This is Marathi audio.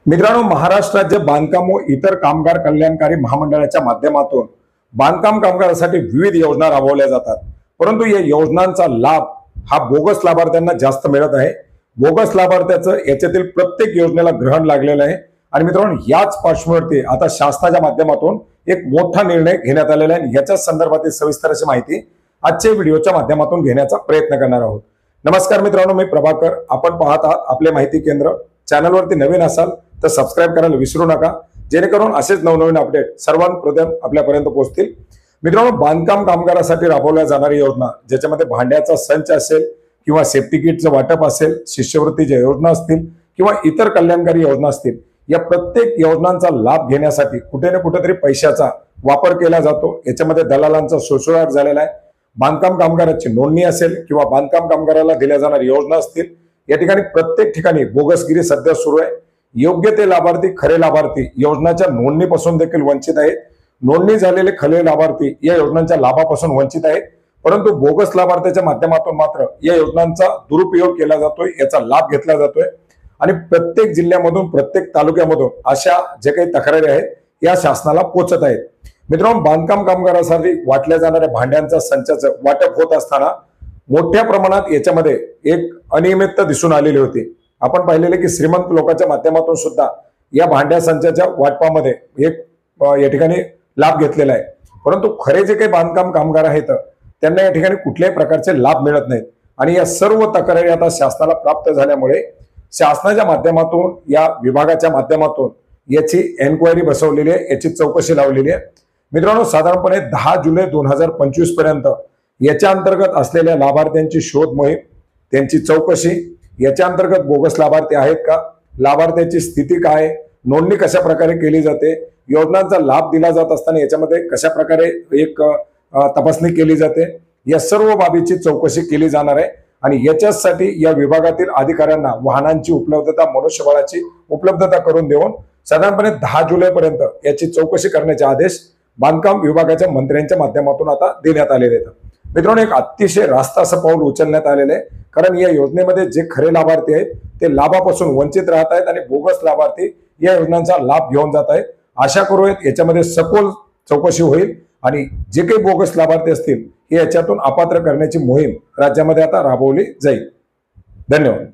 मित्रांनो, महाराष्ट्र राज्य बांधकाम व इतर कामगार कल्याणकारी महामंडळाच्या माध्यमातून बांधकाम कामगारांसाठी विविध योजना राबवल्या जातात। परंतु या योजनांचा लाभ हा बोगस लाभार्थ्यांना जास्त मिळत आहे। बोगस लाभार्थ्याचं याच्यातील प्रत्येक योजनेला ग्रहण लागलेलं आहे। आणि मित्रांनो, याच पार्श्वभूमीवरती आता शासनाच्या माध्यमातून एक मोठा निर्णय घेण्यात आलेला आहे। याच्या संदर्भातील सविस्तर अशी माहिती आजच्या व्हिडिओच्या माध्यमातून घेण्याचा प्रयत्न करणार आहोत। नमस्कार मित्रांनो, मी प्रभाकर, आपण पाहत आहात आपले माहिती केंद्र। चॅनलवरती नवीन असाल तर सबस्क्राइब करायला विसरू नका, जेणेकरून असेच नवनवीन अपडेट सर्वांप्रथम आपल्यापर्यंत पोहोचतील। मित्रांनो, बांधकाम कामगारांसाठी राबवल्या जाणारी योजना, ज्याच्यामध्ये भांड्याचा संच असेल किंवा सेफ्टी किटचं वाटप असेल, शिष्यवृत्तीच्या योजना असतील किंवा इतर कल्याणकारी योजना असतील, या प्रत्येक योजनांचा लाभ घेण्यासाठी कुठे ना कुठेतरी पैशाचा वापर केला जातो। याच्यामध्ये दलालांचा सुळसुळाट झालेला आहे। बांधकाम कामगाराची नोंदणी असेल किंवा बांधकाम कामगाराला दिल्या जाणाऱ्या योजना असतील, या ठिकाणी प्रत्येक ठिकाणी बोगसगिरी सध्या सुरू आहे। योग्य ते लाभार्थी, खरे लाभार्थी योजनाच्या नोंदणीपासून देखील वंचित आहेत। नोंदणी झालेले खरे लाभार्थी या योजनांच्या लाभापासून वंचित आहेत, परंतु बोगस लाभार्थ्याच्या माध्यमातून मात्र या योजनांचा दुरुपयोग केला जातोय, याचा लाभ घेतला जातोय। आणि प्रत्येक जिल्ह्यामधून, प्रत्येक तालुक्यामधून अशा जे काही तक्रारी आहेत या शासनाला पोहोचत आहेत। मित्रांनो, बांधकाम कामगारांसाठी वाटल्या जाणाऱ्या भांड्यांचा संचाचं वाटप होत असताना मोठ्या प्रमाणात याच्यामध्ये एक अनियमितता दिसून आलेली होती। आपण पाहिलेले की श्रीमंत लोकांच्या माध्यमातून सुद्धा या भांड्या संचाच्या वाटपामध्ये एक या ठिकाणी लाभ घेतलेला आहे, परंतु खरे जे काही बांधकाम कामगार आहेत त्यांना या ठिकाणी कुठल्याही प्रकारचे लाभ मिळत नाहीत। आणि या सर्व तक्रारी आता शासनाला प्राप्त झाल्यामुळे शासनाच्या माध्यमातून, या विभागाच्या माध्यमातून याची एन्क्वायरी बसवलेली आहे, याची चौकशी लावलेली आहे। मित्रांनो, साधारणपणे 10 जुलै 2025 पर्यंत याच्या अंतर्गत असलेल्या लाभार्थ्यांची शोध मोहीम, त्यांची चौकशी, याच्या अंतर्गत बोगस लाभार्थी आहेत का, लाभार्थ्याची स्थिती काय, नोंदणी कशा प्रकारे केली जाते, योजनांचा लाभ दिला जात असताना याच्यामध्ये कशा प्रकारे एक तपासणी केली जाते, या सर्व बाबीची चौकशी केली जाणार आहे। आणि याच्यासाठी या विभागातील अधिकाऱ्यांना वाहनांची उपलब्धता, मनुष्यबळाची उपलब्धता करून देऊन साधारणपणे 10 जुलै पर्यंत याची चौकशी करण्याचे आदेश बांधकाम विभागाच्या मंत्र्यांच्या माध्यमातून आता देण्यात आलेले आहेत। मित्रांनो, एक अतिशय रास्त असं पाऊल उचलण्यात आलेलं आहे, कारण या योजनेमध्ये जे खरे लाभार्थी आहेत ते लाभापासून वंचित राहत आहेत आणि बोगस लाभार्थी या योजनांचा लाभ घेऊन जात आहेत। आशा करूयात याच्यामध्ये सखोल चौकशी होईल आणि जे काही बोगस लाभार्थी असतील हे याच्यातून अपात्र करण्याची मोहीम राज्यामध्ये आता राबवली जाईल। धन्यवाद।